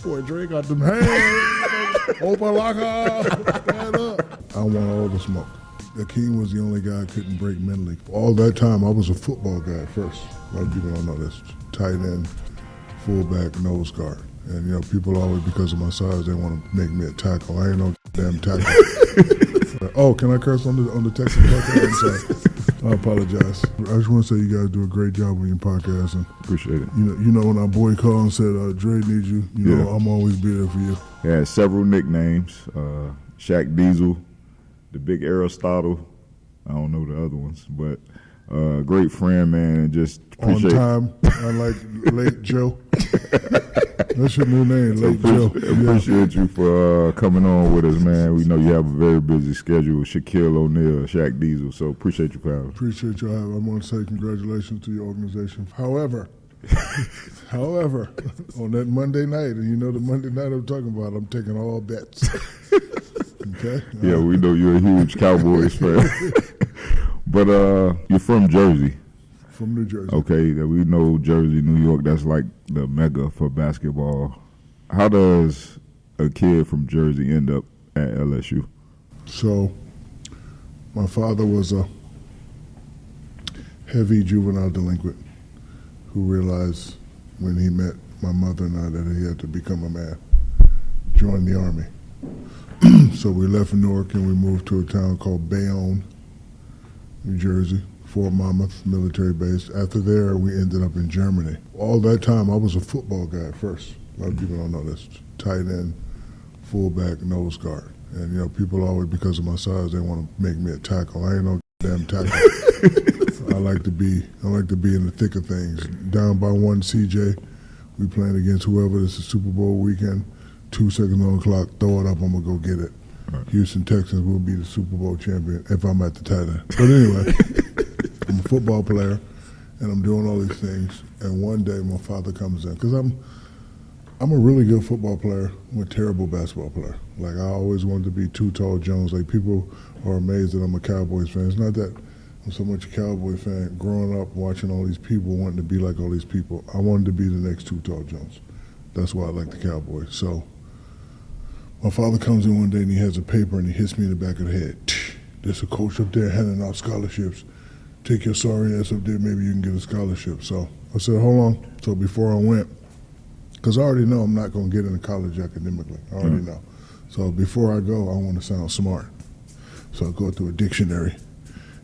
Boy, Dre got them hands. Open locker. Stand up. I want all the smoke. Hakeem was the only guy I couldn't break mentally. All that time, I was a football guy at first. A lot of people don't know this. Tight end, fullback, nose guard. And, you know, people always, because of my size, they want to make me a tackle. I ain't no damn tackle. Oh, can I curse on the Texas podcast? I'm sorry. I apologize. I just want to say you guys do a great job on your podcast. And appreciate it. You know when our boy called and said, Dre needs you, you know, I'm always be there for you. He had several nicknames. Shaq Diesel, the Big Aristotle. I don't know the other ones, but great friend, man, and just appreciate on time, unlike Late Joe. That's your new name, Late Joe. Appreciate you for coming on with us, man. We know you have a very busy schedule with Shaquille O'Neal, Shaq Diesel, so appreciate you for having us. Appreciate you having. I want to say congratulations to your organization. However, on that Monday night, and you know the Monday night I'm talking about, I'm taking all bets. Okay? Yeah, we know you're a huge Cowboys fan. But you're from Jersey. From New Jersey. Okay, we know Jersey, New York, that's like the mecca for basketball. How does a kid from Jersey end up at LSU? So, my father was a heavy juvenile delinquent who realized when he met my mother and I that he had to become a man, join the Army. So we left Newark and we moved to a town called Bayonne, New Jersey. Fort Monmouth military base. After there, we ended up in Germany. All that time, I was a football guy at first. A lot of people don't know this. Tight end, fullback, nose guard. And, you know, people always, because of my size, they want to make me a tackle. I ain't no damn tackle. I like to be in the thick of things. Down by one CJ, we playing against whoever. This is Super Bowl weekend. 2 seconds on the clock, throw it up, I'm going to go get it. Right. Houston Texans will be the Super Bowl champion if I'm at the tight end. But anyway, I'm a football player, and I'm doing all these things. And one day, my father comes in because I'm a really good football player. I'm a terrible basketball player. Like I always wanted to be Too Tall Jones. Like people are amazed that I'm a Cowboys fan. It's not that I'm so much a Cowboy fan. Growing up, watching all these people, wanting to be like all these people, I wanted to be the next Too Tall Jones. That's why I like the Cowboys. So my father comes in one day and he has a paper and he hits me in the back of the head. There's a coach up there handing out scholarships. Take your sorry ass up there, maybe you can get a scholarship. So I said, hold on. So before I went, because I already know I'm not going to get into college academically. I already know. So before I go, I want to sound smart. So I go through a dictionary,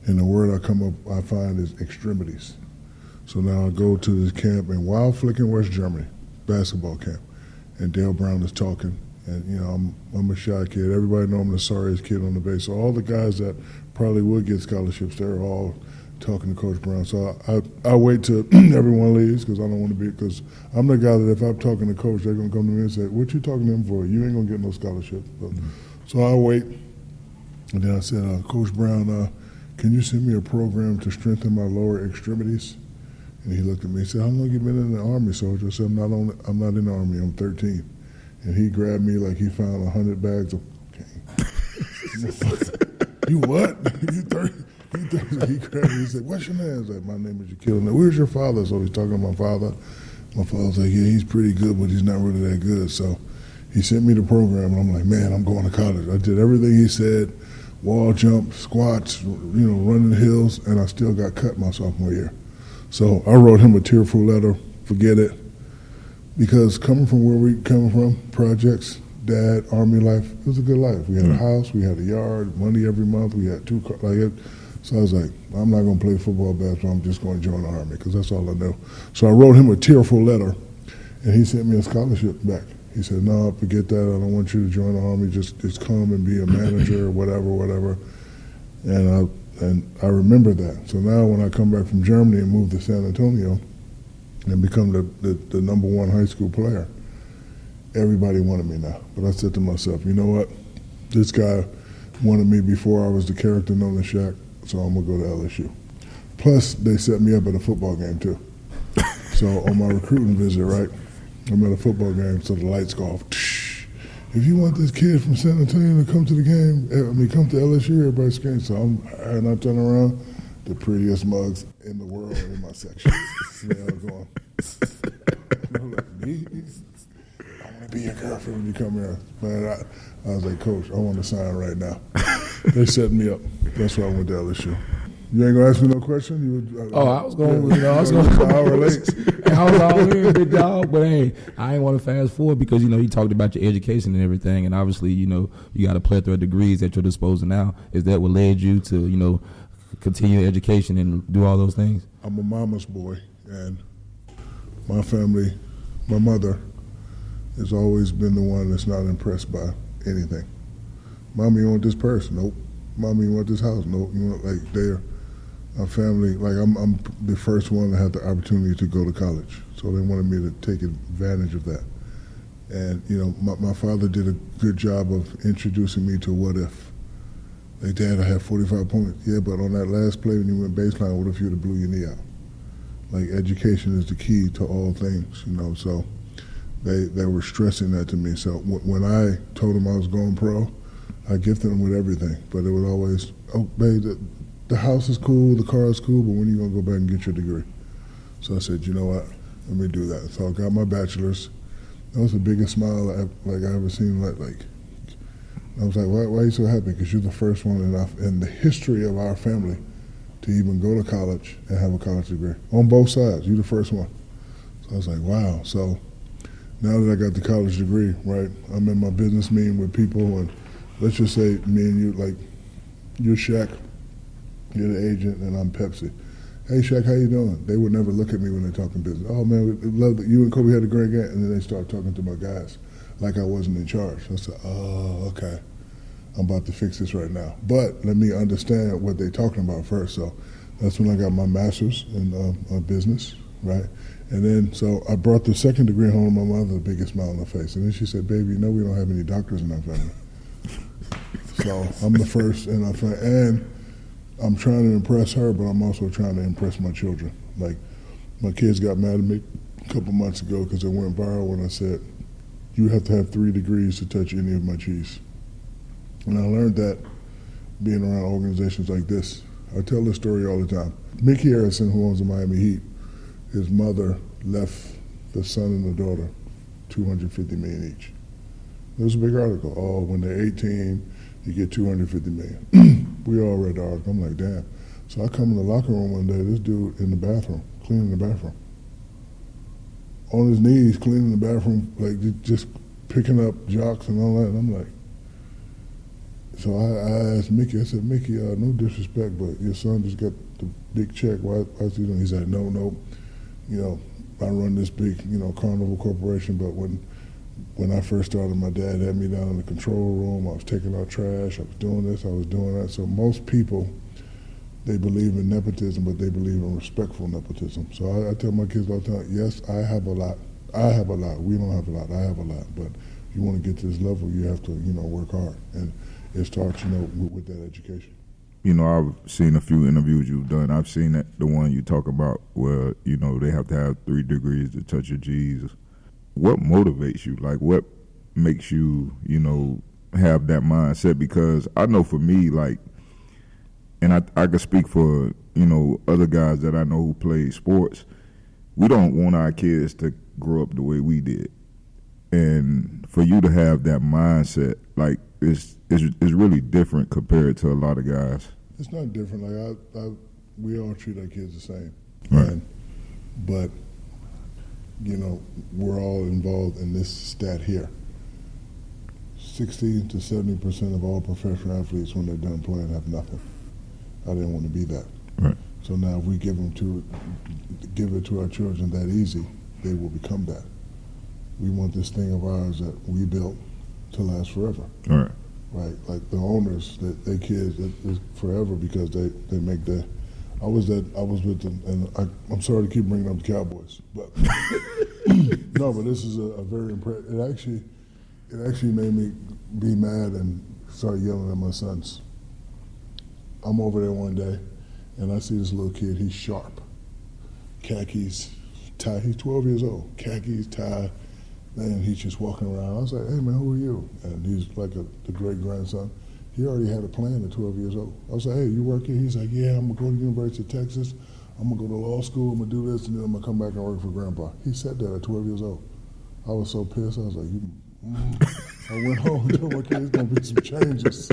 and the word I find is extremities. So now I go to this camp in Wild Flicken, West Germany, basketball camp, and Dale Brown is talking. And, you know, I'm a shy kid. Everybody know I'm the sorriest kid on the base. So all the guys that probably would get scholarships, they're all talking to Coach Brown. So I wait till everyone leaves because I don't want to be, because I'm the guy that if I'm talking to Coach, they're going to come to me and say, what you talking to him for? You ain't going to get no scholarship. So I wait. And then I said, Coach Brown, can you send me a program to strengthen my lower extremities? And he looked at me and said, how long you been in the Army, soldier? I said, I'm not in the Army, I'm 13. And he grabbed me like he found 100 bags of cocaine. You what? You 30? He grabbed me, he said, what's your name? I was like, my name is Shaquille O'Neal. Where's your father? So he's talking to my father. My father's like, yeah, he's pretty good, but he's not really that good. So he sent me the program, and I'm like, man, I'm going to college. I did everything he said, wall jump, squats, running hills, and I still got cut my sophomore year. So I wrote him a tearful letter, forget it, because coming from where we come from, projects, dad, Army life, it was a good life. We had a house, we had a yard, money every month, we had 2 cars. So I was like, I'm not going to play football, basketball, I'm just going to join the Army because that's all I know. So I wrote him a tearful letter, and he sent me a scholarship back. He said, no, forget that. I don't want you to join the Army. Just come and be a manager or whatever. And I remember that. So now when I come back from Germany and move to San Antonio and become the #1 high school player, everybody wanted me now. But I said to myself, you know what? This guy wanted me before I was the character known as Shaq, so I'm going to go to LSU. Plus, they set me up at a football game, too. So on my recruiting visit, right, I'm at a football game, so the lights go off. If you want this kid from San Antonio to come to the game, come to LSU, everybody's screaming. So I turn around, the prettiest mugs in the world in my section. They all going, I'm like, me? I want to be your girlfriend when you come here. Man, I was like, Coach, I want to sign right now. They set me up. That's why I went to LSU. You ain't gonna ask me no question? I was going. I was going. Hour late. I was all in, big dog. But hey, I ain't want to fast forward because you talked about your education and everything, and obviously you got a plethora of degrees at your disposal now. Is that what led you to continue education and do all those things? I'm a mama's boy, and my family, my mother, has always been the one that's not impressed by anything. Mommy, you want this purse? Nope. Mommy, you want this house? Nope. You want they're a family. Like I'm the first one that had the opportunity to go to college, so they wanted me to take advantage of that. And my father did a good job of introducing me to what if. Like, Dad, I had 45 points. Yeah, but on that last play when you went baseline, what if you'd have blew your knee out? Like, education is the key to all things, So they were stressing that to me. So when I told them I was going pro, I gifted them with everything. But it was always, oh, babe, the house is cool, the car is cool, but when are you going to go back and get your degree? So I said, you know what, let me do that. So I got my bachelor's. That was the biggest smile I ever seen. Like I was like, why are you so happy? Because you're the first one in the history of our family to even go to college and have a college degree. On both sides, you're the first one. So I was like, wow. So now that I got the college degree, right, I'm in my business meeting with people, and let's just say me and you, like, you're Shaq, you're the agent, and I'm Pepsi. Hey, Shaq, how you doing? They would never look at me when they're talking business. Oh, man, we love that you and Kobe had a great game. And then they start talking to my guys like I wasn't in charge. I said, oh, okay. I'm about to fix this right now. But let me understand what they're talking about first. So that's when I got my master's in business, right? And then, so I brought the second degree home to my mother, the biggest smile on her face. And then she said, baby, we don't have any doctors in our family. So I'm the first in our family. And I'm trying to impress her, but I'm also trying to impress my children. Like, my kids got mad at me a couple months ago because it went viral when I said, you have to have 3 degrees to touch any of my cheese. And I learned that being around organizations like this. I tell this story all the time. Mickey Harrison, who owns the Miami Heat, his mother left the son and the daughter $250 million each. There was a big article. Oh, when they're 18, you get $250 million. We all read the article. I'm like, damn. So I come in the locker room one day, this dude in the bathroom, cleaning the bathroom. On his knees, cleaning the bathroom, like just picking up jocks and all that. And I'm like, so I asked Mickey, I said, Mickey, no disrespect, but your son just got the big check. Why is he doing? He said, no. I run this big, Carnival Corporation, but when I first started, my dad had me down in the control room. I was taking out trash. I was doing this. I was doing that. So most people, they believe in nepotism, but they believe in respectful nepotism. So I tell my kids all the time, yes, I have a lot. We don't have a lot. I have a lot. But if you want to get to this level, you have to, work hard. And it starts, with that education. I've seen a few interviews you've done. I've seen the one you talk about where, they have to have 3 degrees to touch your G's. What motivates you? Like, what makes you, have that mindset? Because I know for me, like, and I could speak for, other guys that I know who play sports, we don't want our kids to grow up the way we did. And for you to have that mindset, like, it's really different compared to a lot of guys. It's not different. Like, we all treat our kids the same. Right. But we're all involved in this stat here. 60 to 70% of all professional athletes, when they're done playing, have nothing. I didn't want to be that. Right. So now if we give it to our children that easy, they will become that. We want this thing of ours that we built to last forever. Right. Right. Like the owners, their kids, it's forever because they make that. I was with them, and I'm sorry to keep bringing up the Cowboys, but no, but this is a very impressive. It actually made me be mad and start yelling at my sons. I'm over there one day, and I see this little kid. He's sharp, khakis, tie. He's 12 years old, khakis, tie, and he's just walking around. I was like, "Hey man, who are you?" And he's like the great grandson. He already had a plan at 12 years old. I was like, hey, you work here? He's like, yeah, I'm going to go to the University of Texas. I'm going to go to law school. I'm going to do this, and then I'm going to come back and work for Grandpa. He said that at 12 years old. I was so pissed. I was like, you I went home and told my kids, "There's gonna be some changes.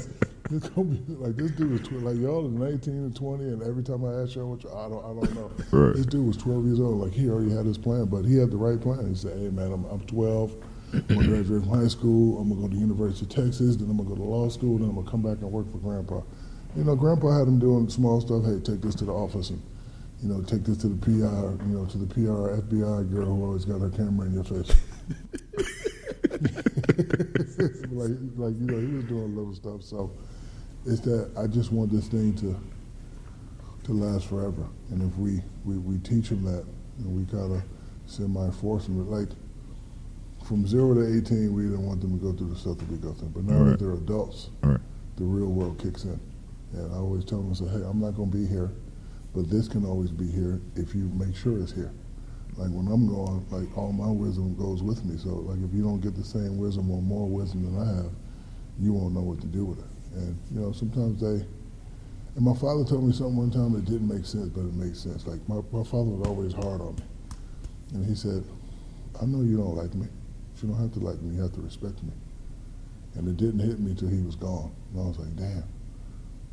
It's gonna be like this dude was like y'all is 19 and 20, and every time I ask y'all, I don't know. Right. This dude was 12 years old. Like he already had his plan, but he had the right plan. He said, "Hey man, I'm 12. I'm gonna graduate from high school. I'm gonna go to the University of Texas. Then I'm gonna go to law school. Then I'm gonna come back and work for Grandpa." You know, Grandpa had him doing small stuff. Hey, take this to the office and, you know, take this to the PR, you know, to the PR FBI girl who always got her camera in your face. like, you know, he was doing little stuff. So it's that I just want this thing to last forever. And if we teach them that, and we kind of semi-force them, like from 0 to 18, we didn't want them to go through the stuff that we go through. But now that they're adults, the real world kicks in. And I always tell them, I say, hey, I'm not going to be here, but this can always be here if you make sure it's here. Like when I'm gone, like all my wisdom goes with me. So like if you don't get the same wisdom or more wisdom than I have, you won't know what to do with it. And you know, sometimes and my father told me something one time that didn't make sense, but it makes sense. Like my father was always hard on me. And he said, I know you don't like me. But you don't have to like me, you have to respect me. And it didn't hit me till he was gone. And I was like, damn,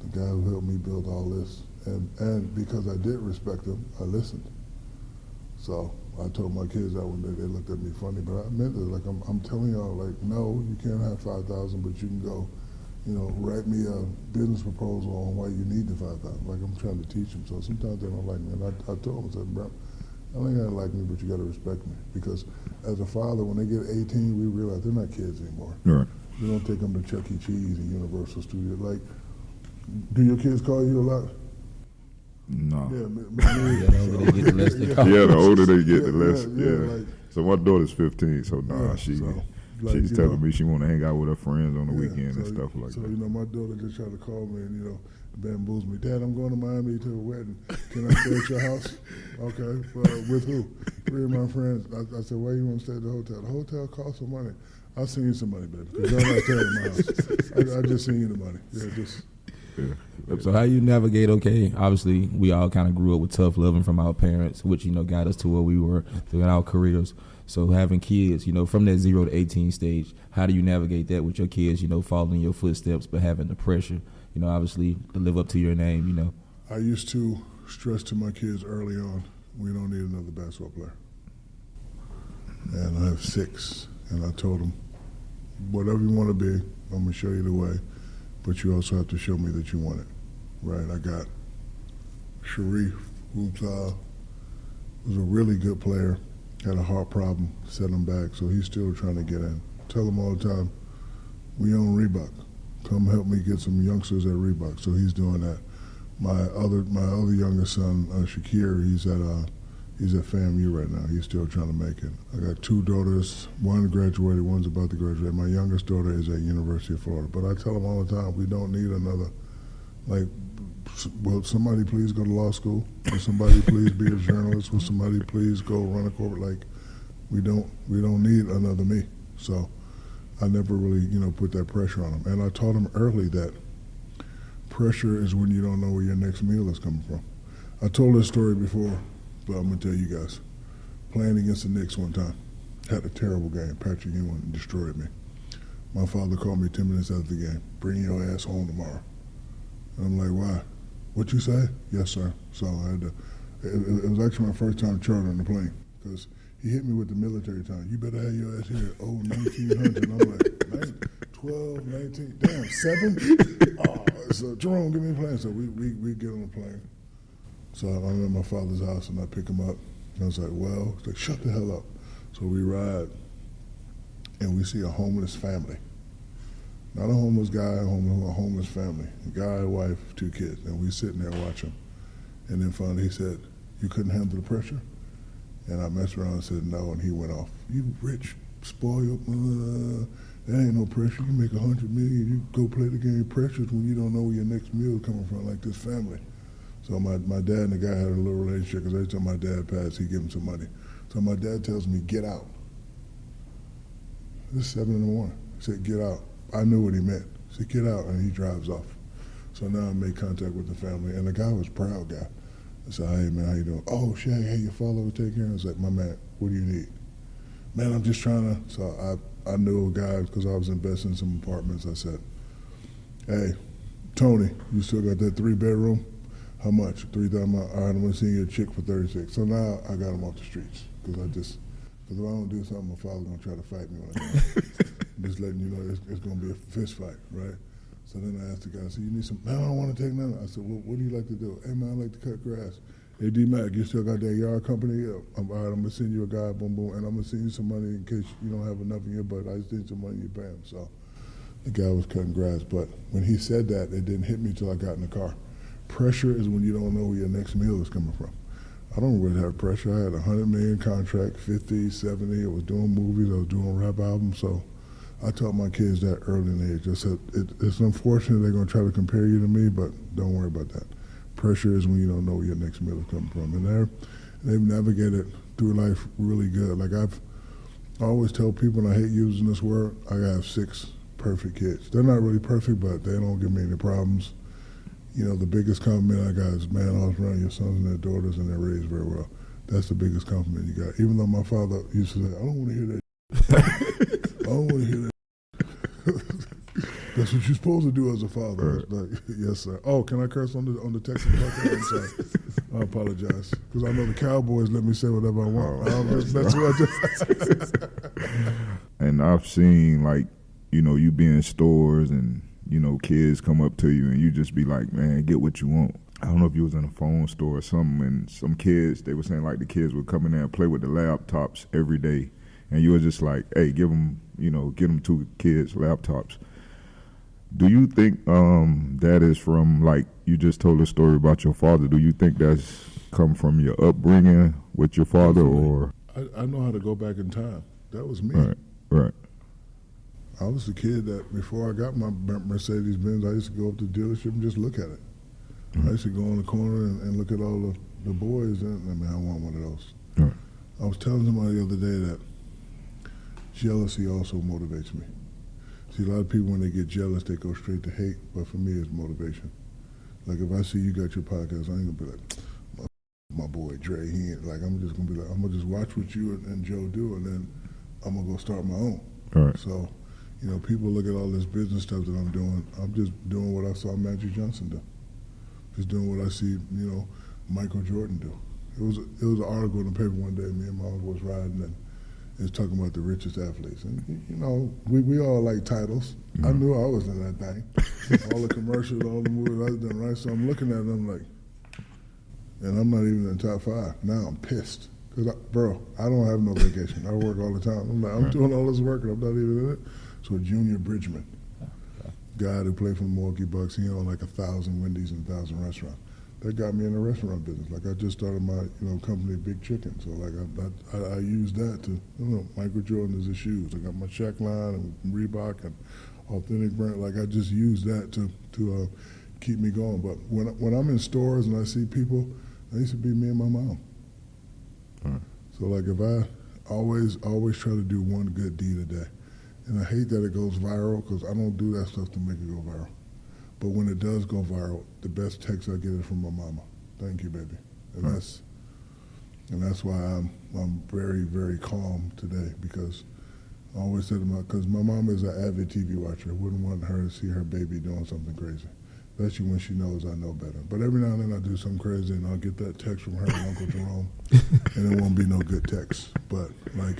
the guy who helped me build all this. And because I did respect him, I listened. So I told my kids that one day. They looked at me funny, but I meant it. Like I'm telling y'all, like, no, you can't have 5,000, but you can go, you know, write me a business proposal on why you need the 5,000. Like I'm trying to teach them. So sometimes they don't like me, and I told them, I said, bro, I think you gotta like me, but you gotta respect me. Because as a father, when they get 18, we realize they're not kids anymore. Right. You don't take them to Chuck E. Cheese and Universal Studios. Like, do your kids call you a lot? No. Yeah, The older they get, the less they call. Yeah, the older they get, the less. Yeah. Like, So my daughter's 15, so she's telling me she want to hang out with her friends on the weekend and stuff like that. So, you know, my daughter just tried to call me and, you know, bamboozle me. Dad, I'm going to Miami to a wedding. Can I stay at your house? Okay. With who? 3 of my friends. I said, why you want to stay at the hotel? The hotel costs some money. I'll send you some money, baby, because y'all not staying at my house. I just send you the money. Yeah. So how you navigate, okay, obviously we all kind of grew up with tough loving from our parents, which, you know, got us to where we were throughout our careers. So having kids, you know, from that 0 to 18 stage, how do you navigate that with your kids, you know, following your footsteps, but having the pressure, you know, obviously to live up to your name, you know? I used to stress to my kids early on, we don't need another basketball player. And I have 6, and I told them, whatever you want to be, I'm going to show you the way. But you also have to show me that you want it, right? I got Sharif, who was a really good player, had a heart problem, set him back, so he's still trying to get in. Tell him all the time, we own Reebok. Come help me get some youngsters at Reebok. So he's doing that. My other youngest son, Shakir, he's at FAMU right now. He's still trying to make it. I got 2 daughters. One graduated, one's about to graduate. My youngest daughter is at University of Florida. But I tell them all the time, we don't need another, like, will somebody please go to law school? Will somebody please be a journalist? Will somebody please go run a corporate? Like, we don't need another me. So I never really, you know, put that pressure on them. And I taught them early that pressure is when you don't know where your next meal is coming from. I told this story before, but I'm going to tell you guys. Playing against the Knicks one time, had a terrible game. Patrick Ewing destroyed me. My father called me 10 minutes after the game. Bring your ass home tomorrow. And I'm like, why? What you say? Yes, sir. So I had to, it was actually my first time chartering the plane, because he hit me with the military time. You better have your ass here. 1900. I'm like, 12, 19, damn, 7? Oh, so Jerome, give me a plane. So we get on the plane. So I'm at my father's house and I pick him up. And I was like, well, he's like, shut the hell up. So we ride and we see a homeless family. Not a homeless guy, a homeless family. A guy, a wife, 2 kids. And we sitting there watching. And then finally he said, you couldn't handle the pressure? And I messed around and said no, and he went off. You rich, spoiled, there ain't no pressure. You make $100 million, you go play the game. Pressure's when you don't know where your next meal is coming from, like this family. So my dad and the guy had a little relationship, because every time my dad passed, he'd give him some money. So my dad tells me, get out. It's 7 in the morning. He said, get out. I knew what he meant. He said, get out, and he drives off. So now I made contact with the family, and the guy was a proud guy. I said, hey, man, how you doing? Oh, Shaq, hey, your father would take care of. I was like, my man, what do you need? Man, I'm just trying to. So I knew a guy because I was investing in some apartments. I said, "Hey, Tony, you still got that 3-bedroom? How much? $3,000. All right, I'm gonna send you a chick for 36. So now I got him off the streets because if I don't do something, my father's gonna try to fight me when I go. I'm just letting you know it's gonna be a fist fight, right? So then I asked the guy, I said, "You need some?" "No, I don't want to take none." I said, "Well, what do you like to do?" "Hey man, I like to cut grass." "Hey D-Mac, you still got that yard company?" "Yeah." All right, I'm gonna send you a guy, boom, boom, and I'm gonna send you some money in case you don't have enough in your budget. I just need some money you pay him. So the guy was cutting grass, but when he said that, it didn't hit me till I got in the car. Pressure is when you don't know where your next meal is coming from. I don't really have pressure. I had a $100 million contract, 50, 70. I was doing movies. I was doing rap albums. So I taught my kids that early in the age. I said, it's unfortunate they're going to try to compare you to me, but don't worry about that. Pressure is when you don't know where your next meal is coming from. And they've navigated through life really good. Like I always tell people, and I hate using this word, I have 6 perfect kids. They're not really perfect, but they don't give me any problems. You know, the biggest compliment I got is, man, I was around your sons and their daughters and they're raised very well. That's the biggest compliment you got. Even though my father used to say, I don't want to hear that. I don't want to hear that. That's what you're supposed to do as a father. I was like, yes, sir. Oh, can I curse on the Texas podcast? I'm sorry. I apologize. Because I know the Cowboys let me say whatever I want. That's what I just And I've seen, like, you know, you be in stores and, you know, kids come up to you and you just be like, man, get what you want. I don't know if you was in a phone store or something, and some kids, they were saying like the kids would come in there and play with the laptops every day. And you were just like, hey, give them, you know, get them 2 kids laptops. Do you think that is from, like, you just told a story about your father. Do you think that's come from your upbringing with your father? Or I know how to go back in time. That was me. Right. I was the kid that before I got my Mercedes-Benz, I used to go up to the dealership and just look at it. I used to go in the corner and look at all the boys, and I mean, I want one of those. I was telling somebody the other day that jealousy also motivates me. See, a lot of people, when they get jealous, they go straight to hate, but for me, it's motivation. Like, if I see you got your podcast, I ain't gonna be like, my boy Dre, he ain't, like, I'm just gonna be like, I'm gonna just watch what you and Joe do, and then I'm gonna go start my own. So, you know, people look at all this business stuff that I'm doing. I'm just doing what I saw Magic Johnson do. Just doing what I see, you know, Michael Jordan do. It was an article in the paper one day. Me and my uncle was riding, and it was talking about the richest athletes. And you know, we all like titles. I knew I was in that thing. All the commercials, all the movies I've done, right? So I'm looking at it, and I'm like, and I'm not even in the top 5. Now I'm pissed. Because, bro, I don't have no vacation. I work all the time. I'm like, I'm doing all this work, and I'm not even in it. So Junior Bridgman, guy who played for the Milwaukee Bucks, he owned like 1,000 Wendy's and 1,000 restaurants. That got me in the restaurant business. Like, I just started my, you know, company, Big Chicken. So like, I used that to, you know, Michael Jordan is his shoes. I got my Shaq line and Reebok and Authentic Brand. Like, I just used that to keep me going. But when I'm in stores and I see people, I used to be me and my mom. So like, if I always try to do one good deed a day. And I hate that it goes viral because I don't do that stuff to make it go viral. But when it does go viral, the best text I get is from my mama. Thank you, baby. And that's why I'm very, very calm today, because I always said to because my mom is an avid TV watcher. I wouldn't want her to see her baby doing something crazy, especially when she knows I know better. But every now and then I do something crazy and I'll get that text from her and Uncle Jerome, and it won't be no good text. But like,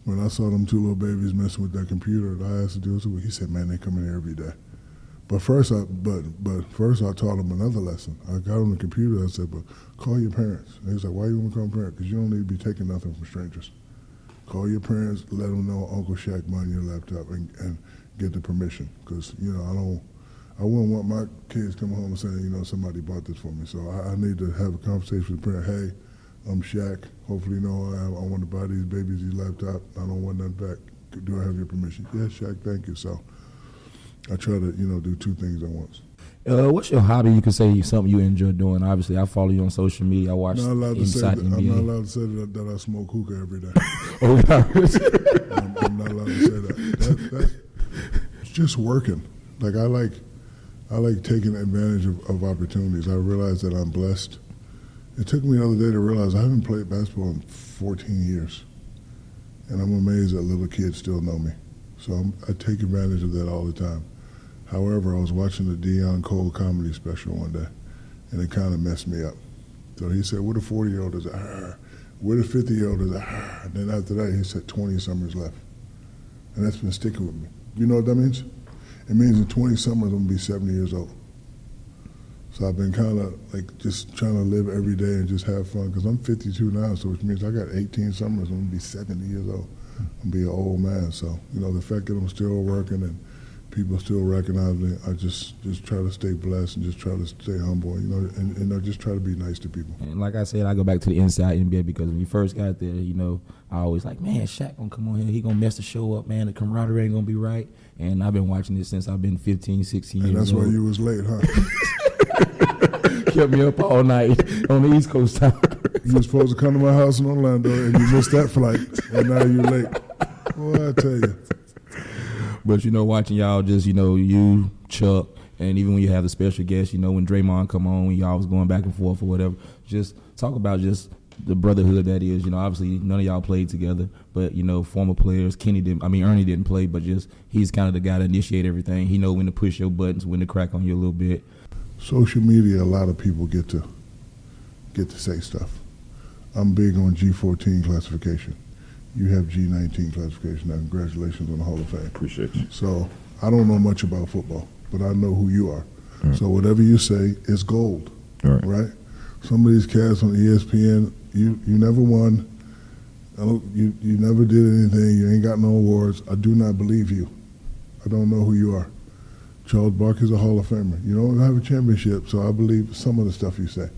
when I saw them 2 little babies messing with that computer, I asked to do it. He said, "Man, they come in here every day." But first, I taught him another lesson. I got on the computer. I said, "But call your parents." And he was like, "Why you want to call parents?" "Because you don't need to be taking nothing from strangers. Call your parents, let them know Uncle Shaq buying your laptop, and get the permission. Because you know, I wouldn't want my kids coming home and saying, you know, somebody bought this for me. So I need to have a conversation with the parent. Hey, I'm Shaq. Hopefully you know I want to buy these babies these laptops. I don't want nothing back. Do I have your permission?" "Yes, Shaq, thank you." So I try to, you know, do 2 things at once. What's your hobby? You could say something you enjoy doing. Obviously, I follow you on social media. I watch I'm not allowed to say Inside that. NBA. I'm not allowed to say that I smoke hookah every day. Oh, yeah. I'm not allowed to say that. It's just working. Like, I like taking advantage of opportunities. I realize that I'm blessed. It took me another day to realize I haven't played basketball in 14 years. And I'm amazed that little kids still know me. So I take advantage of that all the time. However, I was watching the Deion Cole comedy special one day, and it kind of messed me up. So he said, "What a 40-year-old is a what a 50-year-old is a And then after that, he said 20 summers left. And that's been sticking with me. You know what that means? It means in 20 summers, I'm going to be 70 years old. So I've been kind of like just trying to live every day and just have fun, because I'm 52 now, so which means I got 18 summers, I'm going to be 70 years old. I'm going to be an old man. So, you know, the fact that I'm still working and people still recognize me, I just try to stay blessed and just try to stay humble, you know, and I just try to be nice to people. And like I said, I go back to the inside NBA, because when you first got there, you know, I always like, man, Shaq gonna come on here, he gonna mess the show up, man, the camaraderie ain't gonna be right. And I've been watching this since I've been 15, 16 years old. And that's why you was late, huh? Kept me up all night on the East Coast time. You were supposed to come to my house in Orlando, and you missed that flight, and now you're late. Boy, I tell you. But, you know, watching y'all just, you know, you, Chuck, and even when you have the special guests, you know, when Draymond come on, when y'all was going back and forth or whatever, just talk about just the brotherhood that is. You know, obviously none of y'all played together, but, you know, former players, Ernie didn't play, but just he's kind of the guy that initiate everything. He know when to push your buttons, when to crack on you a little bit. Social media, a lot of people get to say stuff. I'm big on G14 classification. You have G19 classification. Now, congratulations on the Hall of Fame. Appreciate you. So I don't know much about football, but I know who you are. Right. So whatever you say is gold, right? Some of these cats on ESPN, you never won. You never did anything. You ain't got no awards. I do not believe you. I don't know who you are. Charles Barkley's a Hall of Famer. You don't have a championship, so I believe some of the stuff you say.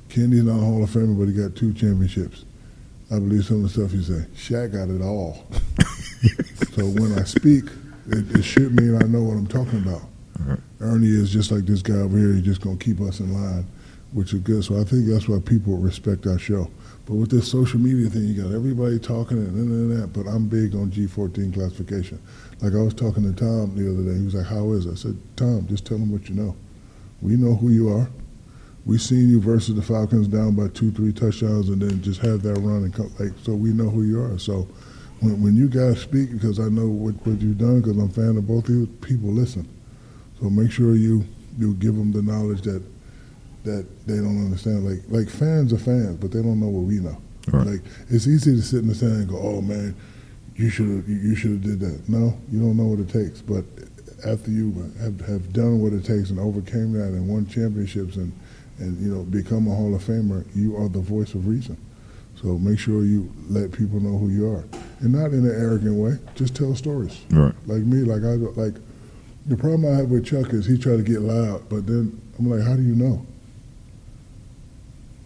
Kenny's not a Hall of Famer, but he got 2 championships. I believe some of the stuff you say. Shaq got it all. So when I speak, it should mean I know what I'm talking about. Right. Ernie is just like this guy over here. He's just going to keep us in line, which is good. So I think that's why people respect our show. But with this social media thing, you got everybody talking and that. But I'm big on G14 classification. Like I was talking to Tom the other day. He was like, "How is it?" I said, "Tom, just tell them what you know. We know who you are. We seen you versus the Falcons down by 2-3 touchdowns, and then just have that run and come, like, so we know who you are. So when you guys speak, because I know what you've done, because I'm a fan of both of you, people listen. So make sure you give them the knowledge that they don't understand. Like fans are fans, but they don't know what we know. Right. Like it's easy to sit in the stand and go, "Oh man, you should have did that." No, you don't know what it takes. But after you have done what it takes and overcame that and won championships and you know, become a Hall of Famer, you are the voice of reason. So make sure you let people know who you are, and not in an arrogant way. Just tell stories. Right. Like me, like the problem I have with Chuck is he tried to get loud, but then I'm like, how do you know?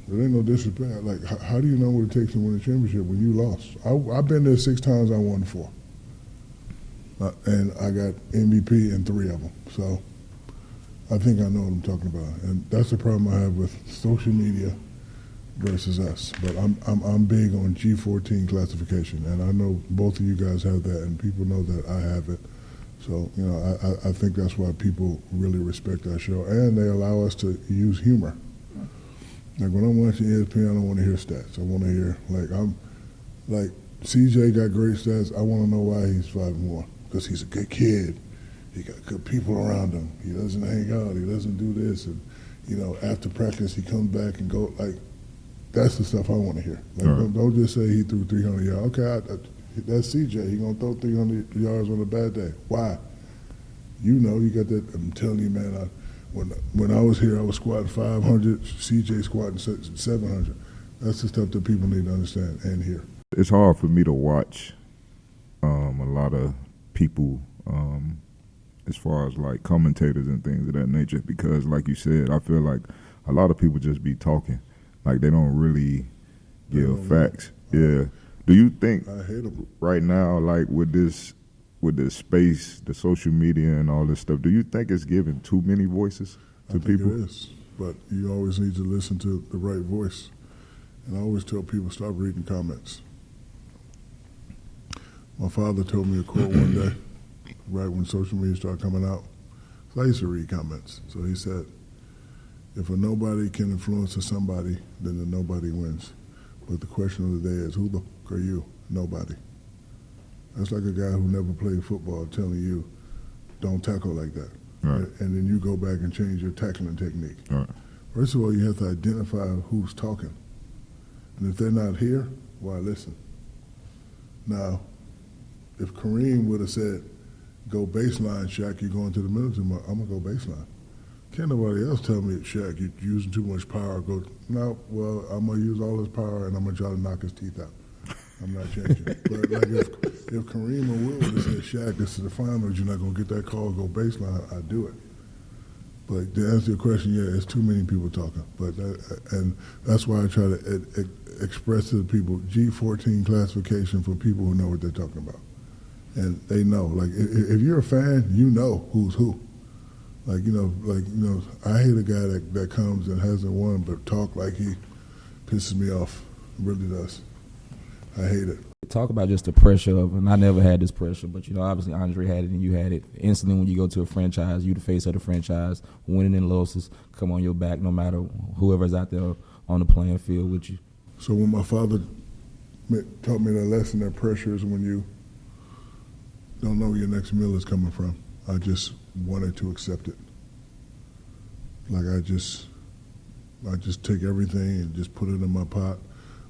There ain't no disrespect. Like, how do you know what it takes to win a championship when you lost? I've been there 6 times. I won 4, and I got MVP in 3 of them. So I think I know what I'm talking about, and that's the problem I have with social media versus us. But I'm big on G14 classification, and I know both of you guys have that, and people know that I have it. So you know, I think that's why people really respect our show, and they allow us to use humor. Like when I'm watching ESPN, I don't want to hear stats. I want to hear like CJ got great stats. I want to know why he's 5-1, because he's a good kid. He got good people around him. He doesn't hang out. He doesn't do this. And, you know, after practice, he comes back and go, like, that's the stuff I want to hear. Like, don't just say he threw 300 yards. Okay, that's CJ. He going to throw 300 yards on a bad day. Why? You know, you got that. I'm telling you, man, when I was here, I was squatting 500. CJ squatting 700. That's the stuff that people need to understand and hear. It's hard for me to watch a lot of people as far as like commentators and things of that nature, because like you said, I feel like a lot of people just be talking, like they don't really give facts. Yeah. Do you think I hate them. Right now, like with this space, the social media and all this stuff, do you think it's giving too many voices to people? It is, but you always need to listen to the right voice. And I always tell people, stop reading comments. My father told me a quote one day, right when social media started coming out. So I used to read comments. So he said, if a nobody can influence a somebody, then the nobody wins. But the question of the day is, who the f*** are you? Nobody. That's like a guy who never played football telling you, don't tackle like that. Right. And then you go back and change your tackling technique. Right. First of all, you have to identify who's talking. And if they're not here, why listen? Now, if Kareem would have said, go baseline, Shaq, you're going to the military, I'm going to go baseline. Can't nobody else tell me, Shaq, you're using too much power. Go, no, well, I'm going to use all his power and I'm going to try to knock his teeth out. I'm not changing. But like if Kareem or Will would have said, Shaq, this is the finals, you're not going to get that call, go baseline, I'd do it. But to answer your question, yeah, it's too many people talking. But and that's why I try to express to the people G14 classification for people who know what they're talking about. And they know. Like, if you're a fan, you know who's who. I hate a guy that comes and hasn't won but talk like he pisses me off. It really does. I hate it. Talk about just the pressure of, and I never had this pressure, but obviously Andre had it and you had it. Instantly when you go to a franchise, you the face of the franchise, winning and losses come on your back no matter whoever's out there on the playing field with you. So when my father taught me that lesson, that pressure is when you don't know where your next meal is coming from. I just wanted to accept it. Like I just take everything and just put it in my pot.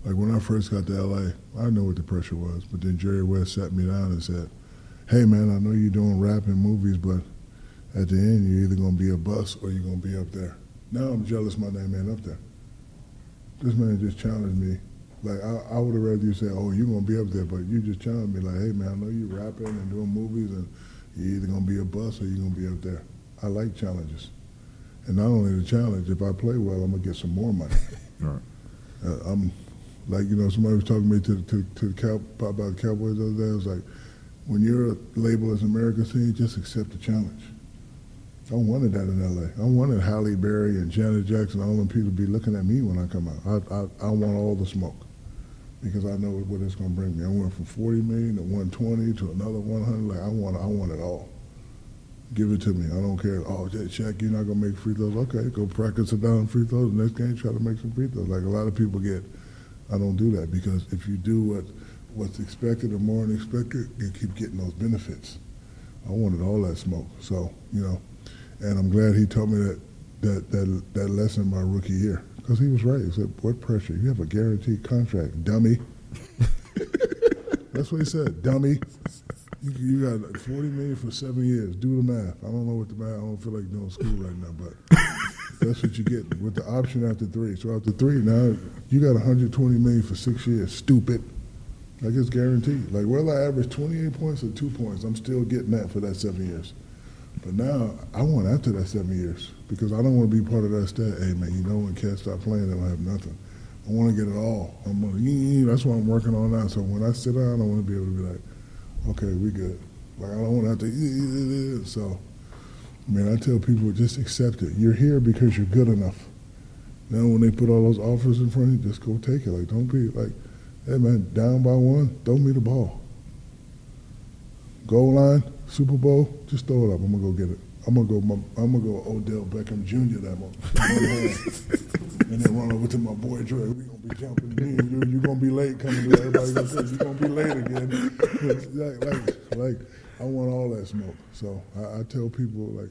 Like when I first got to LA, I know what the pressure was, but then Jerry West sat me down and said, hey man, I know you're doing rap and movies, but at the end you're either gonna be a bust or you're gonna be up there. Now I'm jealous my name ain't up there. This man just challenged me. Like I would have rather you say, oh, you're gonna be up there, but you just challenged me like, hey man, I know you rapping and doing movies and you're either gonna be a bust or you're gonna be up there. I like challenges. And not only the challenge, if I play well, I'm gonna get some more money. Right. Somebody was talking to me about the Cowboys the other day. I was like, when you're labeled as America's team, just accept the challenge. I wanted that in LA. I wanted Halle Berry and Janet Jackson, all them people to be looking at me when I come out. I want all the smoke because I know what it's going to bring me. I went from 40 million to 120 to another 100. Like I want it all. Give it to me. I don't care. Oh, Shaq, you're not going to make free throws. Okay, go practice a down free throws. The next game, try to make some free throws. Like a lot of people get. I don't do that because if you do what's expected or more than expected, you keep getting those benefits. I wanted all that smoke. So, and I'm glad he told me that lesson my rookie year because he was right. He said, what pressure? You have a guaranteed contract, dummy. That's what he said, dummy. You got $40 million for 7 years. Do the math. I don't know what the math. I don't feel like doing school right now, but that's what you get with the option after 3. So after 3, now you got $120 million for 6 years. Stupid. Like it's guaranteed. Like whether I average 28 points or 2 points, I'm still getting that for that 7 years. But now I want after that 7 years because I don't want to be part of that stat. Hey man, when cats stop playing, they don't have nothing. I want to get it all. That's what I'm working on now. So when I sit down, I want to be able to be like, okay, we good. Like I don't want to have to. So, I tell people just accept it. You're here because you're good enough. Now when they put all those offers in front of you, just go take it. Like don't be like, hey man, down by 1, throw me the ball. Goal line, Super Bowl, just throw it up. I'm gonna go get it. I'm gonna go Odell Beckham Jr. that one. And then run over to my boy Dre. We gonna be jumping. You're gonna be late coming to everybody gonna say you're gonna be late again. like I want all that smoke. So I tell people like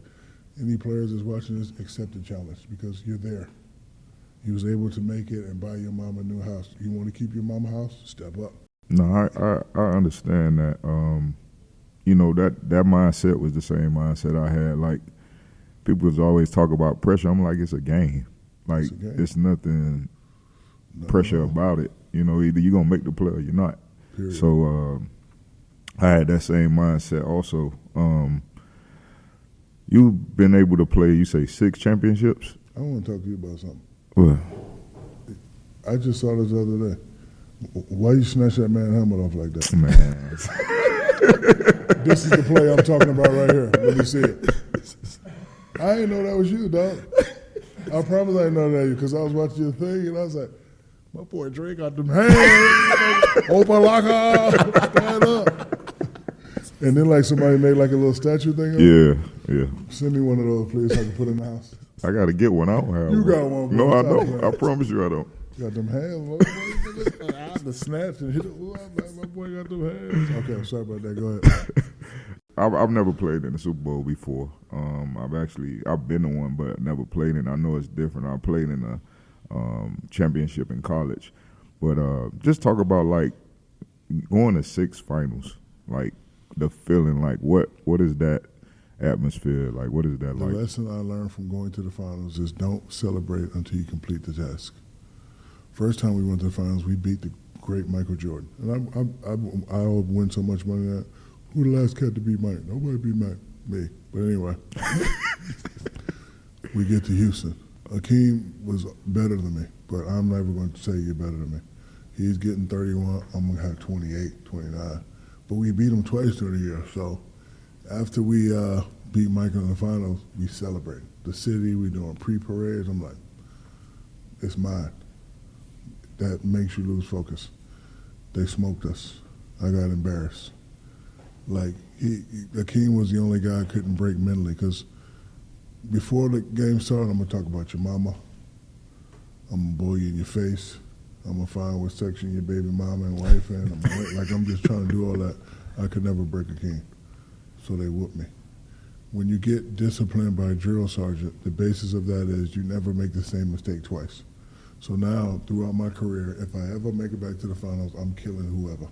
any players that's watching this, accept the challenge because you're there. You was able to make it and buy your mom a new house. You want to keep your mama house? Step up. No, I understand that. That mindset was the same mindset I had. Like people was always talk about pressure. I'm like, it's a game. Like it's nothing pressure about it. Either you're gonna make the play or you're not. Period. So I had that same mindset also. You've been able to play, you say 6 championships? I want to talk to you about something. What? I just saw this the other day. Why you snatch that man helmet off like that? Man. This is the play I'm talking about right here. Let me see it. I didn't know that was you, dog. I promise I didn't know that was you because I was watching your thing and I was like, my boy Dre got them hands. Open locker. Stand up. And then like somebody made like a little statue thing of it. Yeah. Send me one of those, please, so I can put it in the house. I got to get one. I don't have You one. got one. No, I don't. I promise you I don't. Got them hands. I had to snatch and hit it. Ooh, my boy got them hands. Okay, I'm sorry about that. Go ahead. I've never played in the Super Bowl before. I've been to one, but never played in. I know it's different. I played in a championship in college, but just talk about like going to 6 finals, like the feeling. Like what is that atmosphere like? What is that like? The lesson I learned from going to the finals is don't celebrate until you complete the task. First time we went to the finals, we beat the great Michael Jordan, and I win so much money that. Who the last cat to beat Mike? Nobody beat Mike. Me. But anyway, we get to Houston. Hakeem was better than me, but I'm never going to say you're better than me. He's getting 31. I'm going to have 28, 29. But we beat him twice during the year. So after we beat Mike in the finals, we celebrate. The city, we doing pre-parades. I'm like, it's mine. That makes you lose focus. They smoked us. I got embarrassed. Like, Hakeem was the only guy I couldn't break mentally because before the game started, I'm going to talk about your mama. I'm going to blow you in your face. I'm going to find what section your baby mama and wife in. I'm just trying to do all that. I could never break Hakeem. So they whooped me. When you get disciplined by a drill sergeant, the basis of that is you never make the same mistake twice. So now, throughout my career, if I ever make it back to the finals, I'm killing whoever.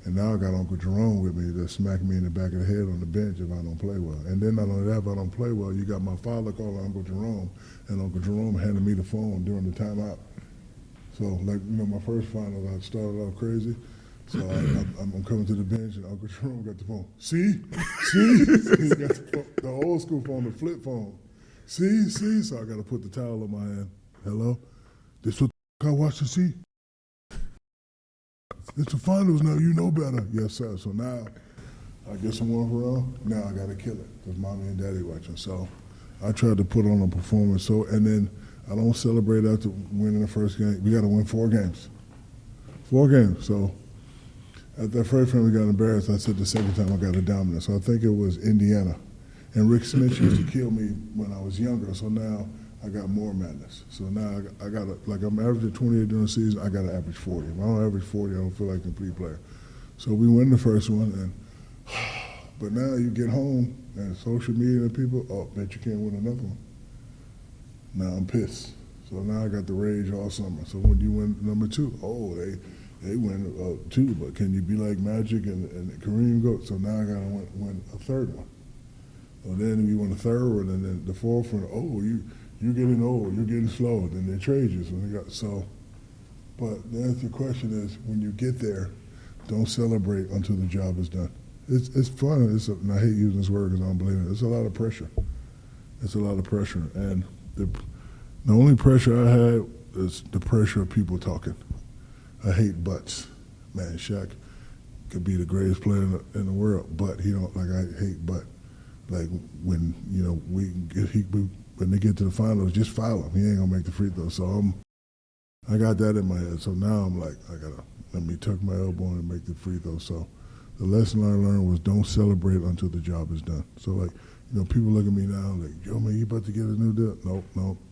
And now I got Uncle Jerome with me that smacked me in the back of the head on the bench if I don't play well. And then not only that, if I don't play well, you got my father calling Uncle Jerome, and Uncle Jerome handed me the phone during the timeout. So, my first final, I started off crazy. So I'm coming to the bench, and Uncle Jerome got the phone. See? He got the old school phone, the flip phone. See? So I got to put the towel on my hand. Hello? This what I watch to see? It's the finals now, you know better. Yes, sir. So now I get someone around. Now I got to kill it because mommy and daddy watching. So I tried to put on a performance. And then I don't celebrate after winning the first game. We got to win 4 games. 4 games. So at that first time we got embarrassed, I said the second time I got a dominant. So I think it was Indiana. And Rick Smith used to kill me when I was younger. So now I got more madness. So now I got I'm averaging 28 during the season, I got to average 40. If I don't average 40, I don't feel like a complete player. So we win the first one, but now you get home and social media and people, bet you can't win another one. Now I'm pissed. So now I got the rage all summer. So when you win number 2, they win 2, but can you be like Magic and Kareem go? So now I got to win a third one. And then we win a third one, and then the fourth one, you're getting old, you're getting slow, then they trade you. But the answer to the question is, when you get there, don't celebrate until the job is done. It's fun, and I hate using this word because I don't believe it. It's a lot of pressure. And the only pressure I had is the pressure of people talking. I hate butts. Man, Shaq could be the greatest player in the world, but he don't, I hate butt. Like when, when they get to the finals, just foul him. He ain't gonna make the free throw. So I got that in my head. So now I'm like, I gotta let me tuck my elbow and make the free throw. So the lesson I learned was don't celebrate until the job is done. So people look at me now like, yo man, you about to get a new deal? Nope,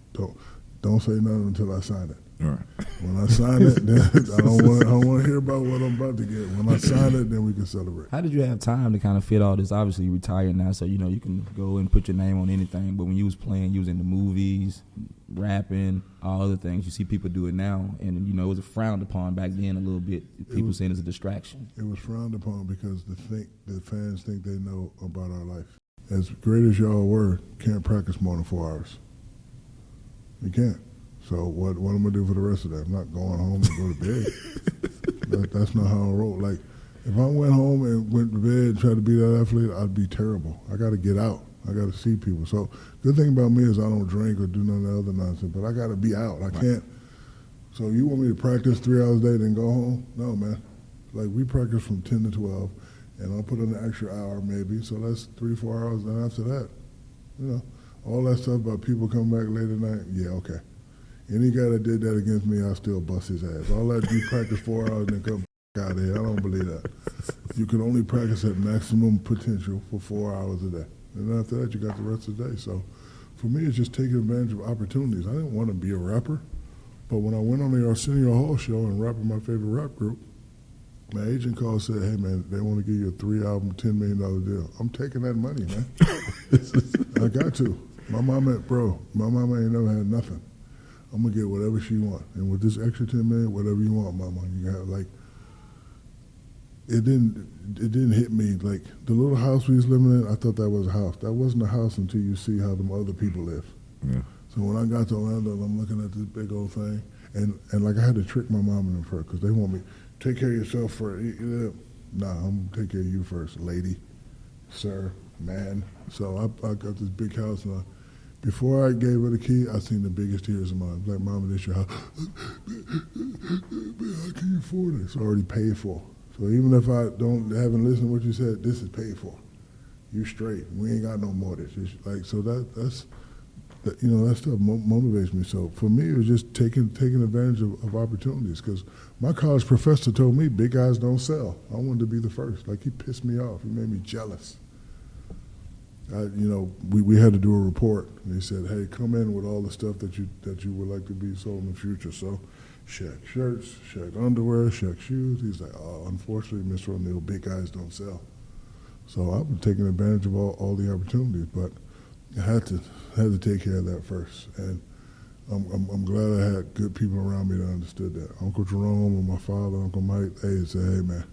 don't say nothing until I sign it. All right. When I sign it, then I don't want to hear about what I'm about to get. When I sign it, then we can celebrate. How did you have time to kind of fit all this? Obviously, you retired now, so you can go and put your name on anything. But when you was playing, you was in the movies, rapping, all other things. You see people do it now, and it was frowned upon back then a little bit. People saying it's a distraction. It was frowned upon because the fans think they know about our life. As great as y'all were, can't practice more than 4 hours. You can't. So what am I going to do for the rest of that? I'm not going home and go to bed. That's not how I roll. Like, if I went home and went to bed and tried to be that athlete, I'd be terrible. I got to get out. I got to see people. So good thing about me is I don't drink or do none of the other nonsense, but I got to be out. I can't. So you want me to practice 3 hours a day then go home? No, man. Like, we practice from 10 to 12, and I'll put in an extra hour maybe. So that's 3-4 hours. And after that, all that stuff about people coming back late at night, yeah, okay. Any guy that did that against me, I'll still bust his ass. All that, you practice 4 hours and then come out of here. I don't believe that. You can only practice at maximum potential for 4 hours a day. And after that, you got the rest of the day. So for me, it's just taking advantage of opportunities. I didn't want to be a rapper, But when I went on the Arsenio Hall show and rapping my favorite rap group, my agent called and said, hey, man, they want to give you a 3-album, $10 million deal. I'm taking that money, man. I got to. My mama ain't never had nothing. I'm going to get whatever she want. And with this extra $10 million, whatever you want, mama. You got, like, it didn't hit me. Like, the little house we was living in, I thought that was a house. That wasn't a house until you see how them other people live. Yeah. So when I got to Orlando, I'm looking at this big old thing, and like I had to trick my mom and them first because they want me, take care of yourself first. Nah, I'm gonna take care of you first, lady, sir, man. So I got this big house, and before I gave her the key, I seen the biggest tears of mine. Like, Mama, this your house. How can you afford it? It's already paid for. So even if I haven't listened to what you said, this is paid for. You straight. We ain't got no mortgage. It's like, so that's. That stuff motivates me. So for me, it was just taking advantage of opportunities because my college professor told me big guys don't sell. I wanted to be the first. Like, he pissed me off. He made me jealous. We had to do a report, and he said, hey, come in with all the stuff that you would like to be sold in the future. So Shaq shirts, Shaq underwear, Shaq shoes. He's like, oh, unfortunately, Mr. O'Neal, big guys don't sell. So I've been taking advantage of all the opportunities, but I had to take care of that first, and I'm glad I had good people around me that understood that. Uncle Jerome and my father, Uncle Mike, they said, hey, man,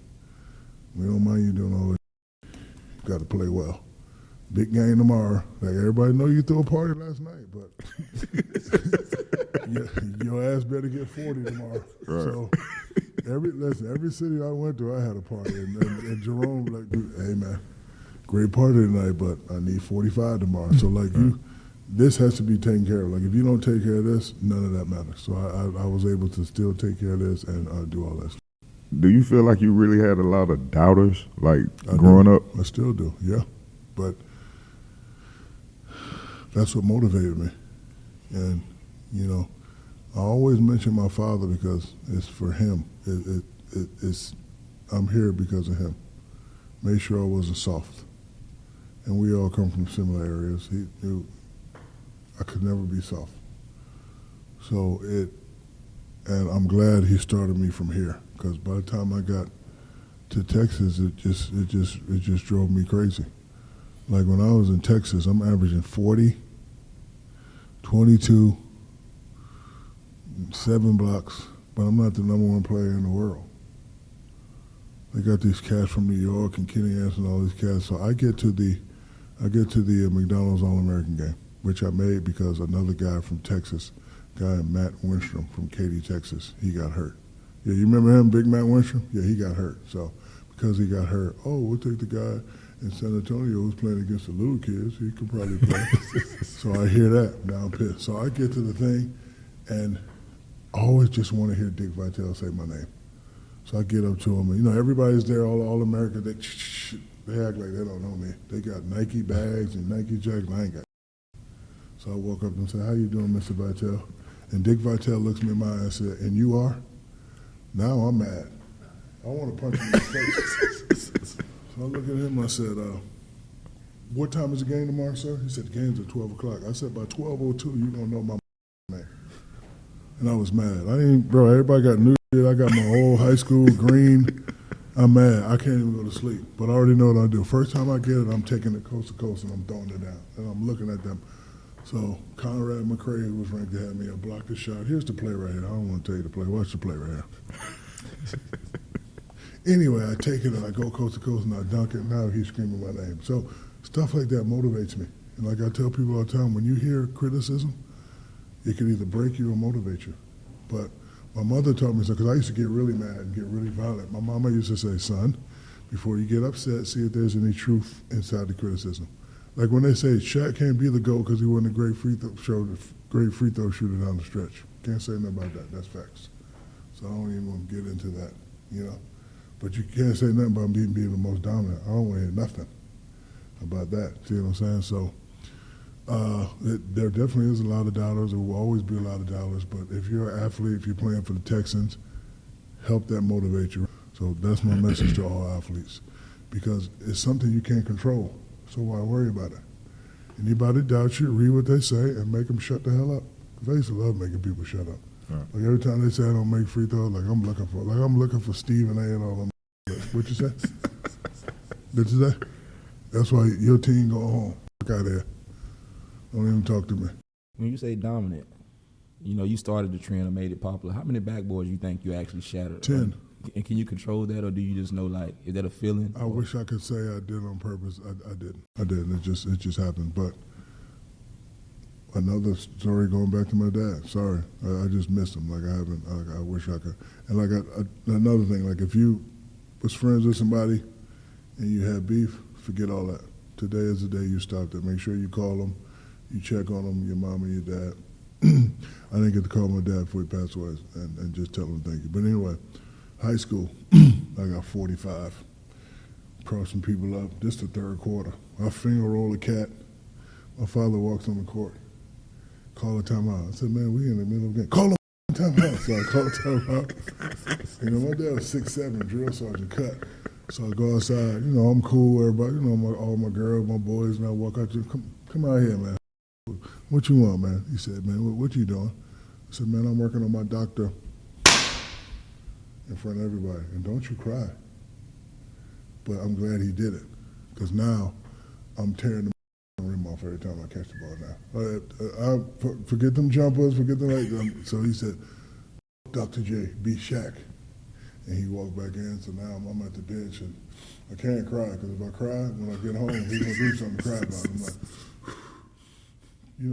we don't mind you doing all this. You got to play well. Big game tomorrow. Like, everybody know you threw a party last night, but your ass better get 40 tomorrow. Right. So every city I went to, I had a party, and Jerome like, hey, man, great party tonight, but I need 45 tomorrow. So, like, this has to be taken care of. Like, if you don't take care of this, none of that matters. So I was able to still take care of this and do all that stuff. Do you feel like you really had a lot of doubters, like, growing up? I still do, yeah. But that's what motivated me. And, I always mention my father because it's for him. I'm here because of him. Made sure I wasn't soft. And we all come from similar areas. I could never be soft. So and I'm glad he started me from here, because by the time I got to Texas, it just drove me crazy. Like, when I was in Texas, I'm averaging 40, 22, 7 blocks, but I'm not the #1 player in the world. They got these cats from New York and Kenny Anson and all these cats. So I get to the McDonald's All-American game, which I made because another guy from Texas, Matt Winstrom from Katy, Texas, he got hurt. Yeah, you remember him, Big Matt Winstrom? Yeah, he got hurt. So because he got hurt, we'll take the guy in San Antonio who's playing against the little kids. He could probably play. So I hear that. Now I'm pissed. So I get to the thing, and I always just want to hear Dick Vitale say my name. So I get up to him, and everybody's there, all America. They act like they don't know me. They got Nike bags and Nike jackets. I ain't got. So I walk up and say, "How you doing, Mr. Vitale?" And Dick Vitale looks me in my eye and said, "And you are?" Now I'm mad. I want to punch him in the face. So I look at him. I said, "What time is the game tomorrow, sir?" He said, "The game's at 12 o'clock." I said, "By 12:02, you gonna know my name." And I was mad. Everybody got new shit. I got my old high school green. I'm mad. I can't even go to sleep. But I already know what I do. First time I get it, I'm taking it coast to coast and I'm throwing it down. And I'm looking at them. So Conrad McCray, who was ranked to have me, I blocked the shot. Here's the play right here. I don't want to tell you the play. Watch the play right here. Anyway, I take it and I go coast to coast and I dunk it. Now he's screaming my name. So stuff like that motivates me. And like I tell people all the time, when you hear criticism, it can either break you or motivate you. But my mother taught me so, because I used to get really mad and get really violent. My mama used to say, "Son, before you get upset, see if there's any truth inside the criticism." Like when they say Shaq can't be the GOAT because he wasn't a great free throw shooter down the stretch. Can't say nothing about that. That's facts. So I don't even want to get into that, But you can't say nothing about me being the most dominant. I don't want to hear nothing about that. See what I'm saying? So there definitely is a lot of dollars. There will always be a lot of dollars. But if you're an athlete, if you're playing for the Texans, help that motivate you. So that's my message to all athletes, because it's something you can't control. So why worry about it? Anybody doubt you, read what they say and make them shut the hell up. Because I used to love making people shut up. Right. Like every time they say I don't make free throws, I'm looking for Stephen A. and all them. What you say? Did you say? That's why your team go home. Fuck out of there. Don't even talk to me. When you say dominant, you started the trend or made it popular. How many backboards you think you actually shattered? 10. And can you control that, or do you just know, is that a feeling? I wish I could say I did on purpose. I didn't. I didn't. It just happened. But another story going back to my dad. Sorry, I just missed him. I wish I could. And another thing, if you was friends with somebody and you had beef, forget all that. Today is the day you stop that. Make sure you call them, you check on them, your mom and your dad. I didn't get to call my dad before he passed away and just tell him thank you. But anyway, high school, I got 45. Crossing people up. This the third quarter. I finger roll a cat. My father walks on the court. Call a timeout. I said, man, we in the middle of the game. Call a timeout. So I call a timeout. My dad was 6'7", drill sergeant, cut. So I go outside. I'm cool, everybody. All my girls, my boys, and I walk out there. Come out here, man. What you want, man? He said, man, what you doing? I said, man, I'm working on my doctor in front of everybody. And don't you cry. But I'm glad he did it, because now I'm tearing the rim off every time I catch the ball now. I forget them jumpers, forget them. So he said, Dr. J, beat Shaq. And he walked back in, so now I'm at the bench, and I can't cry, because if I cry, when I get home, he's going to do something to cry about. I'm like, you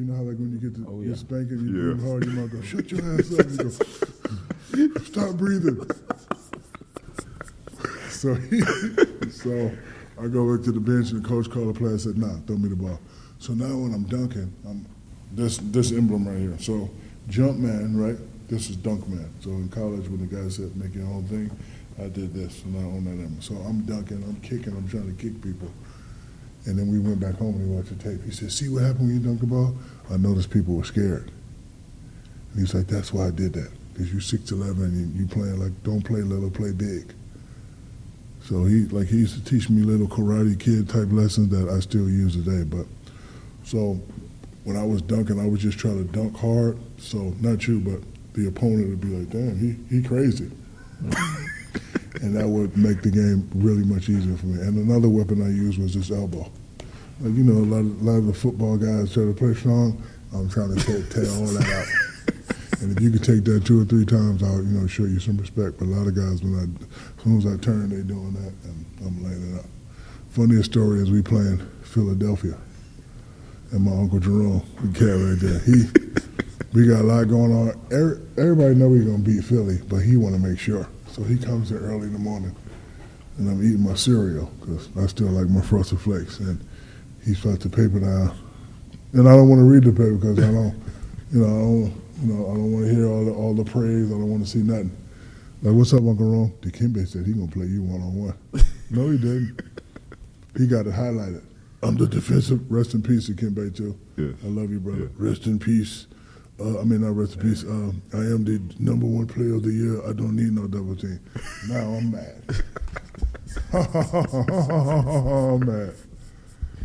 know how when you get the spanking, you do hard, your mouth goes, shut your ass up. You go, stop breathing. So I go back to the bench, and the coach called the player and said, nah, throw me the ball. So now when I'm dunking, I'm this emblem right here. So jump man, right? This is dunk man. So in college, when the guy said make your own thing, I did this, and I own that emblem. So I'm dunking, I'm kicking, I'm trying to kick people. And then we went back home and he watched the tape. He said, see what happened when you dunk the ball? I noticed people were scared. And he's like, that's why I did that. Because you're 6'11", and you playing don't play little, play big. So he used to teach me little Karate Kid type lessons that I still use today. But so when I was dunking, I was just trying to dunk hard. So not you, but the opponent would be like, damn, he crazy. And that would make the game really much easier for me. And another weapon I used was this elbow. A lot of the football guys try to play strong. I'm trying to tear all that out. And if you could take that 2 or 3 times, I'll show you some respect. But a lot of guys, as soon as I turn, they doing that, and I'm laying it up. Funniest story is we playing Philadelphia, and my Uncle Jerome, the cat right there. We got a lot going on. Everybody know we're gonna beat Philly, but he want to make sure. So he comes in early in the morning, and I'm eating my cereal because I still like my Frosted Flakes. And he starts the paper down, and I don't want to read the paper because I don't want to hear all the praise. I don't want to see nothing. Like, what's up, Uncle Ron? Dikembe said he gonna play you one-on-one. No, he didn't. He got it highlighted. I'm the defensive. Rest in peace, Dikembe too. Yes. I love you, brother. Yeah. Rest in peace. Not rest in peace. I am the #1 player of the year. I don't need no double team. Now I'm mad. I'm mad.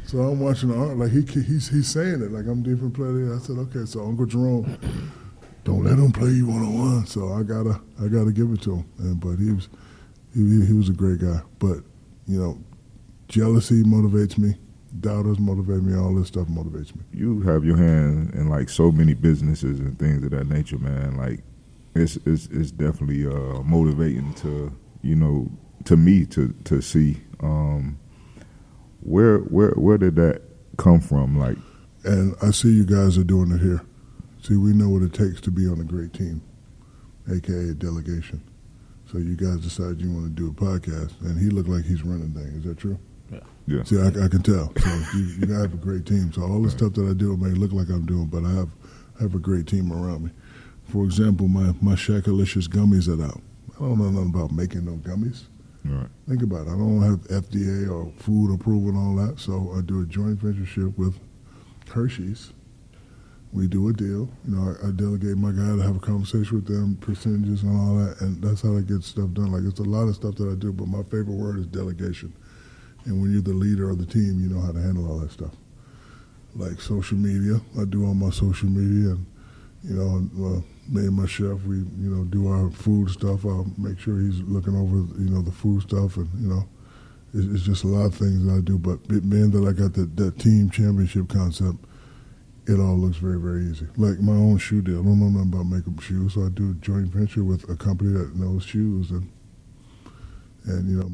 So I'm watching the art, like he's saying it, like I'm different player. I said, okay, so Uncle Jerome, don't let him play you one-on-one. So I gotta give it to him. But he was a great guy. But jealousy motivates me. Doubters motivate me. All this stuff motivates me. You have your hand in like so many businesses and things of that nature, man. Like it's definitely motivating to me to see where did that come from? Like, and I see you guys are doing it here. See, we know what it takes to be on a great team, aka a delegation. So you guys decided you want to do a podcast, and he looked like he's running things. Is that true? yeah. See, I can tell. So you guys have a great team. So all the stuff that I do may look like I'm doing, but I have a great team around me. For example, my Shaq-alicious gummies are out. I don't know nothing about making no gummies. Right. Think about it. I don't have FDA or food approval and all that. So I do a joint ventureship with Hershey's. We do a deal. I delegate my guy to have a conversation with them, percentages and all that, and that's how I get stuff done. Like, it's a lot of stuff that I do, but my favorite word is delegation. And when you're the leader of the team, you know how to handle all that stuff. Like social media, I do all my social media, and Me and my chef, we do our food stuff. I'll make sure he's looking over the food stuff, and it's just a lot of things that I do. But being that I got that team championship concept, it all looks very, very easy. Like my own shoe deal. I don't know nothing about making shoes, so I do a joint venture with a company that knows shoes, and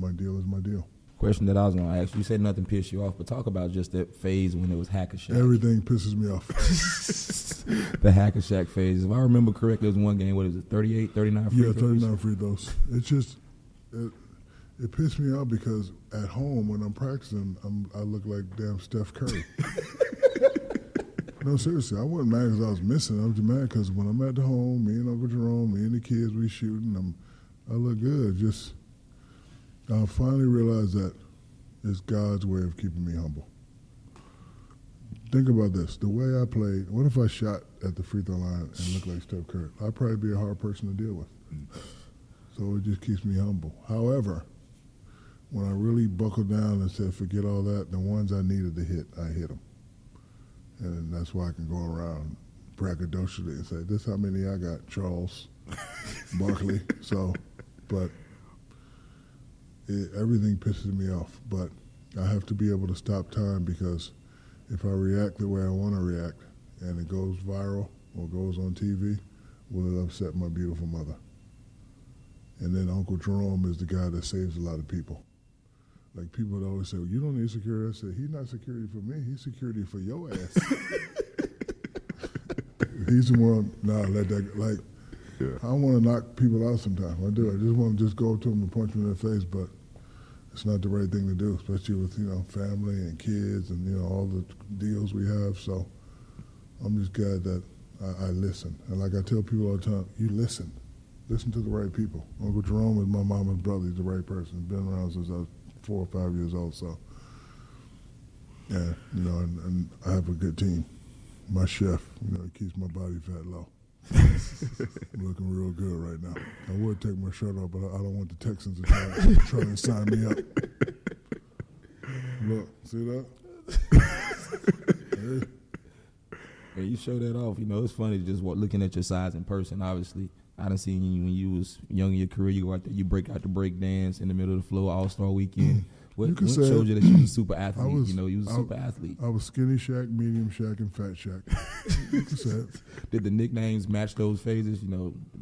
my deal is my deal. Question that I was going to ask you said nothing pissed you off, but talk about just that phase when it was Hacker Shack. Everything pisses me off. The Hacker Shack phase. If I remember correctly, it was one game, what is it, 38, 39 free throws? Yeah, 39 free throws. It's just, it pissed me off because at home when I'm practicing, I look like damn Steph Curry. No, seriously, I wasn't mad because I was missing. I was just mad because when I'm at the home, me and Uncle Jerome, me and the kids, we shooting, I look good. Just, I finally realized that it's God's way of keeping me humble. Think about this. The way I played, what if I shot at the free throw line and looked like Steph Curry? I'd probably be a hard person to deal with. So it just keeps me humble. However, when I really buckled down and said, forget all that, the ones I needed to hit, I hit them. And that's why I can go around braggadociously and say, this how many I got, Charles, Barkley. So, but everything pisses me off. But I have to be able to stop time because if I react the way I want to react and it goes viral or goes on TV, will it upset my beautiful mother? And then Uncle Jerome is the guy that saves a lot of people. Like people would always say, well, you don't need security. I said, he's not security for me. He's security for your ass. He's the one, let that, like, yeah. I want to knock people out sometimes. I do. I just want to just go up to them and punch them in the face, but it's not the right thing to do, especially with, family and kids and, all the deals we have. So I'm just glad that I listen. And like I tell people all the time, you listen. Listen to the right people. Uncle Jerome is my mama's brother. He's the right person. He's been around since I was 4 or 5 years old. So, yeah, and I have a good team. My chef, he keeps my body fat low. I'm looking real good right now. I would take my shirt off, but I don't want the Texans to try and sign me up. Look, see that? Hey. Yeah, you show that off. It's funny just looking at your size in person, obviously. I done seen you when you was young in your career. You go out there, you break out the break dance in the middle of the floor, All-Star Weekend. What showed you that you was a super athlete? You was a super athlete. I was skinny Shaq, medium Shaq, and fat Shaq. You can say it. Did the nicknames match those phases?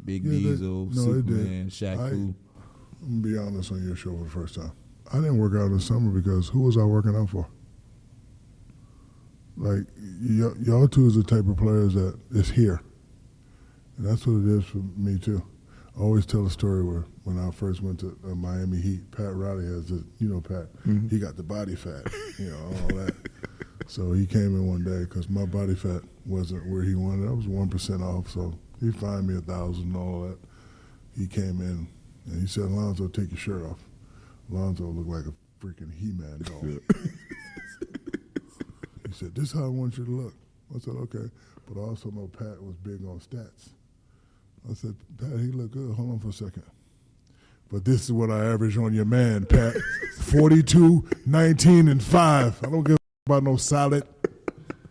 Big Diesel, Superman, Shaq Fu. I'm going to be honest on your show for the first time. I didn't work out in the summer because who was I working out for? Like, y'all two is the type of players that is here. And that's what it is for me, too. I always tell a story where when I first went to Miami Heat, Pat Riley has this, Pat, he got the body fat, all that. So he came in one day because my body fat wasn't where he wanted. I was 1% off, so he fined me $1,000 and all that. He came in and he said, Alonzo, take your shirt off. Alonzo looked like a freaking He-Man doll. He said, this is how I want you to look. I said, okay. But I also know Pat was big on stats. I said, Pat, he look good. Hold on for a second. But this is what I average on your man, Pat. 42, 19, and 5. I don't give about no salad.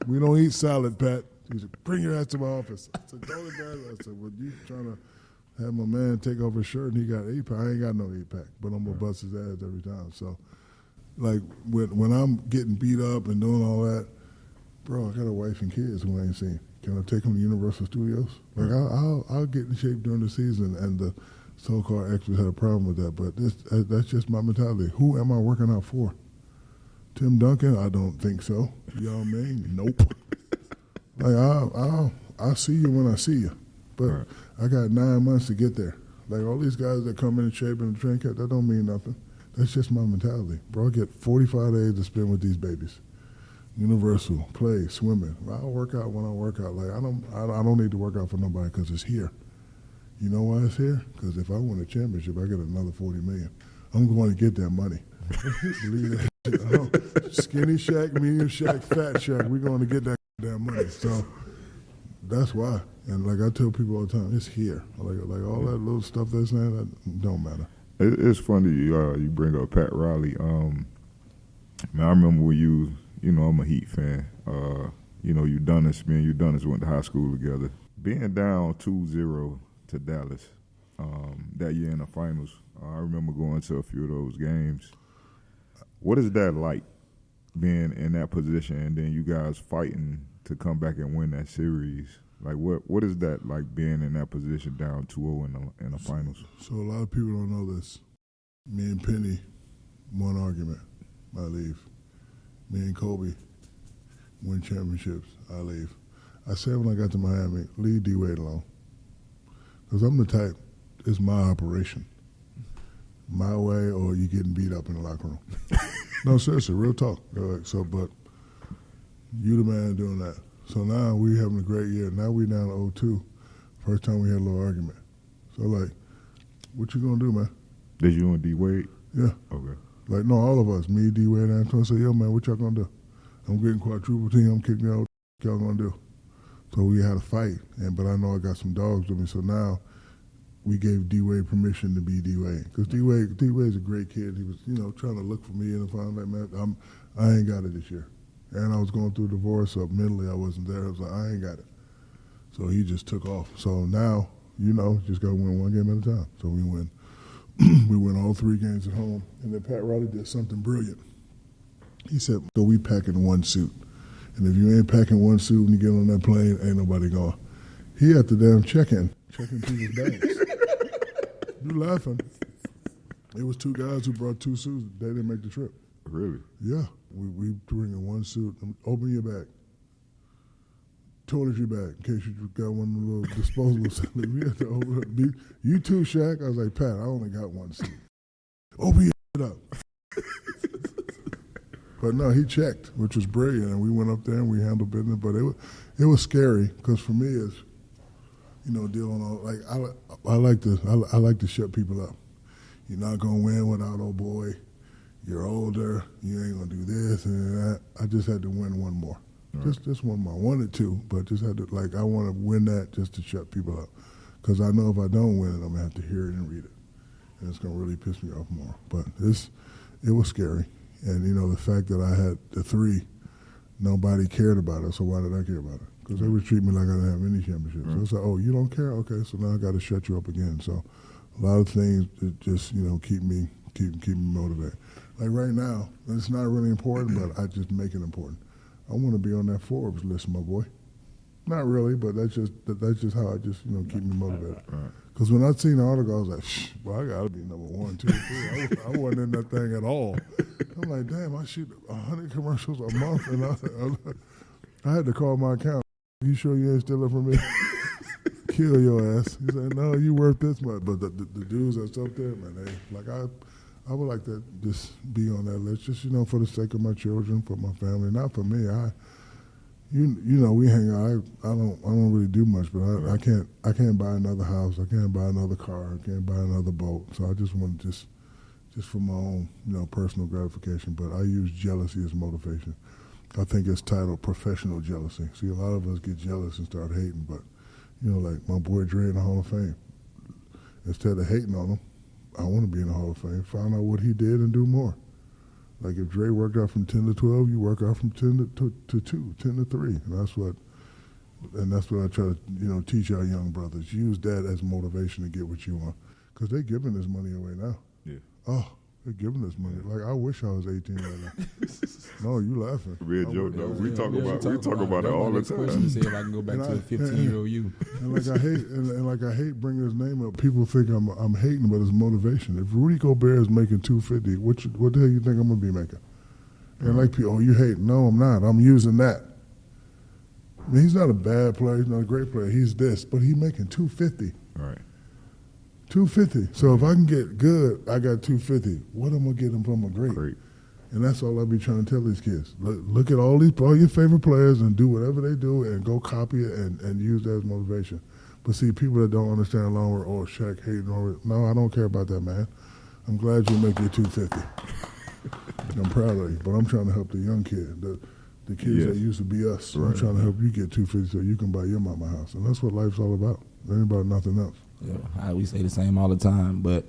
We don't eat salad, Pat. He said, bring your ass to my office. I said, don't embarrass. I said, well, you trying to have my man take off his shirt and he got 8-pack. I ain't got no 8-pack, but I'm going to bust his ass every time. So, like, when I'm getting beat up and doing all that, bro, I got a wife and kids who I ain't seen. Can I take them to Universal Studios? Like, I'll get in shape during the season, and the so-called experts had a problem with that, but that's just my mentality. Who am I working out for? Tim Duncan? I don't think so. Y'all mean? Nope. Like, I'll see you when I see you, but I got 9 months to get there. Like, all these guys that come in shape in the training camp, that don't mean nothing. That's just my mentality. Bro, I get 45 days to spend with these babies. Universal, play, swimming. I'll work out when I work out. Like I don't need to work out for nobody because it's here. You know why it's here? Because if I win a championship, I get another $40 million. I'm going to get that money. Believe that shit. Skinny Shaq, medium Shaq, fat Shaq. We're going to get that damn money. So that's why. And like I tell people all the time, it's here. Like all that little stuff they're saying, that don't matter. It's funny you bring up Pat Riley. Man, I remember when I'm a Heat fan. Me and you Donis went to high school together. being down 2-0 to Dallas that year in the finals, I remember going to a few of those games. What is that like, being in that position and then you guys fighting to come back and win that series? Like, what is that like, being in that position down 2-0 in the finals? So a lot of people don't know this. Me and Penny, one argument, I leave. Me and Kobe win championships, I leave. I said when I got to Miami, leave D-Wade alone. Because I'm the type, it's my operation. My way or you getting beat up in the locker room. No, seriously, real talk. So, but you the man doing that. So now we having a great year. Now we down to 0-2. First time we had a little argument. So like, what you gonna do, man? Did you and D-Wade? Yeah. Okay. Like, no, all of us, me, D-Wade, and Antoine said, yo, man, what y'all gonna do? I'm getting quadruple team, I'm kicking out, what y'all gonna do? So we had a fight, but I know I got some dogs with me, so now we gave D-Wade permission to be D-Wade. Because D-Wade's a great kid. He was, trying to look for me, and I found like, man, I ain't got it this year. And I was going through a divorce, so mentally I wasn't there. I was like, I ain't got it. So he just took off. So now, just got to win one game at a time. So we win. We win all 3 games at home. And then Pat Riley did something brilliant. He said, so we pack in one suit. And if you ain't packing one suit when you get on that plane, ain't nobody going. He had the damn checking people's bags. You laughing. It was 2 guys who brought 2 suits. They didn't make the trip. Really? Yeah. We bring in one suit. Open your bag. Toiletry bag, in case you got one of the little disposables. We had to open up. You too, Shaq? I was like, Pat, I only got one suit. Open your up. But no, he checked, which was brilliant. And we went up there and we handled business. But it was scary because for me, it's, dealing all, like, I like to shut people up. You're not going to win without old boy. You're older, you ain't gonna do this and that. I just had to win one more. Right. Just one more. I wanted to, but just had to, I want to win that just to shut people up. Because I know if I don't win it, I'm gonna have to hear it and read it. And it's gonna really piss me off more. But it was scary. And the fact that I had the 3, nobody cared about it, so why did I care about it? Because they would treat me like I didn't have any championships. So it's like, oh, you don't care? Okay, so now I gotta shut you up again. So a lot of things that just, keep me motivated. Like right now, it's not really important, but I just make it important. I want to be on that Forbes list, my boy. Not really, but that's just how I just keep me motivated. Because when I seen the article, I was like, well, I got to be number 1, 2, 3. I wasn't in that thing at all. I'm like, damn, I shoot 100 commercials a month, and I had to call my account. You sure you ain't stealing from me? Kill your ass. He said, no, you worth this much. But the dudes that's up there, man, I would like to just be on that list, just for the sake of my children, for my family, not for me. We hang out. I don't really do much, but I can't buy another house. I can't buy another car. I can't buy another boat. So I just want to just for my own personal gratification. But I use jealousy as motivation. I think it's titled professional jealousy. See, a lot of us get jealous and start hating, but like my boy Dre in the Hall of Fame. Instead of hating on him, I want to be in the Hall of Fame. Find out what he did and do more. Like if Dre worked out from 10 to 12, you work out from 10 to 2, 10 to 3. And that's what I try to teach our young brothers. Use that as motivation to get what you want. Because they're giving this money away now. Yeah. Oh, they're giving us money. Like I wish I was 18 right now. No, you laughing. Real joke though. We talk about it all the time. To see if I can go back to a 15-year-old you. And I hate bringing his name up. People think I'm hating, but it's motivation. If Rudy Gobert is making $250, what the hell you think I'm gonna be making? And like people, you hate? No, I'm not. I'm using that. I mean, he's not a bad player. He's not a great player. He's this, but he's making $250. Right. $250. So if I can get good, I got $250. What am I gonna get him from a great? And that's all I be trying to tell these kids. Look at all your favorite players and do whatever they do and go copy it and use that as motivation. But see, people that don't understand long word, oh, Shaq hating over it. No, I don't care about that, man. I'm glad you make your $250. I'm proud of you, but I'm trying to help the young kid, the kids that used to be us. Right. I'm trying to help you get $250 so you can buy your mama a house. And that's what life's all about. It ain't about nothing else. Yeah, we say the same all the time, but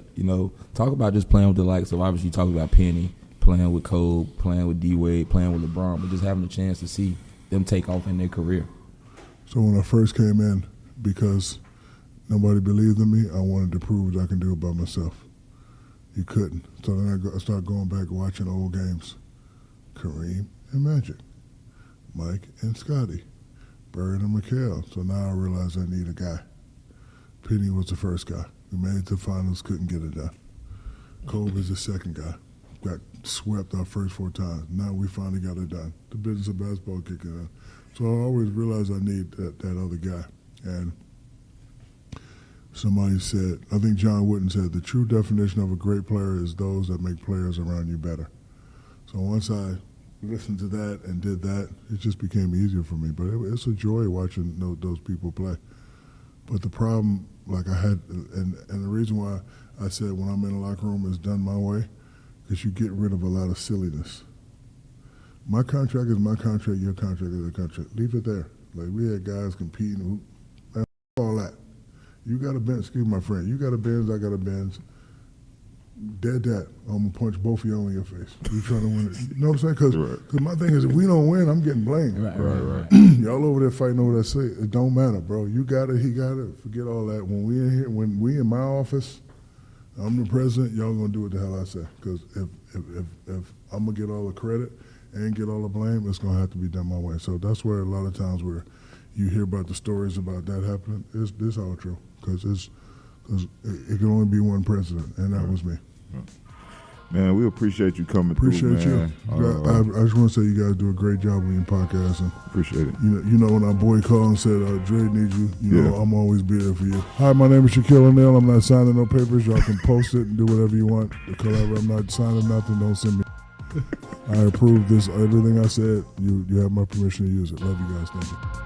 talk about just playing with the likes of, obviously you talk about Penny, playing with Kobe, playing with D-Wade, playing with LeBron, but just having a chance to see them take off in their career. So when I first came in, because nobody believed in me. I wanted to prove that I can do it by myself. You couldn't. So then I started going back watching old games. Kareem and Magic, Mike and Scotty, Bird and McHale. So now I realize I need a guy. Penny was the first guy. We made it to the finals, couldn't get it done. Kobe's the second guy. Got swept our first 4 times. Now we finally got it done. The business of basketball kicking in. So I always realized I need that other guy. And somebody said, I think John Wooden said, the true definition of a great player is those that make players around you better. So once I listened to that and did that, it just became easier for me. But it's a joy watching those people play. But the problem, like I had, and the reason why I said when I'm in the locker room it's done my way, because you get rid of a lot of silliness. My contract is my contract, your contract is your contract. Leave it there. Like we had guys competing, man, all that. You got a Benz, excuse my friend, you got a Benz, I got a Benz. Dead that, I'm gonna punch both of y'all in your face. You trying to win it. You know what I'm saying? Because my thing is, if we don't win, I'm getting blamed. Right. Y'all over there fighting over that seat. It don't matter, bro. You got it, he got it. Forget all that. When we in here, when we in my office, I'm the president, y'all gonna do what the hell I say. Because if I'm gonna get all the credit and get all the blame, it's gonna have to be done my way. So that's where a lot of times where you hear about the stories about that happening, this all true. Because it can only be one president, and that was me. Man, we appreciate you coming Appreciate through, man. you. I just want to say you guys do a great job with your podcast. And Appreciate it. you know when our boy called and said, Dre needs you, you know I'm always be there for you. Hi, my name is Shaquille O'Neal. I'm not signing no papers. Y'all can post it and do whatever you want. I'm not signing nothing. Don't send me. I approve this. Everything I said, you have my permission to use it. Love you guys. Thank you.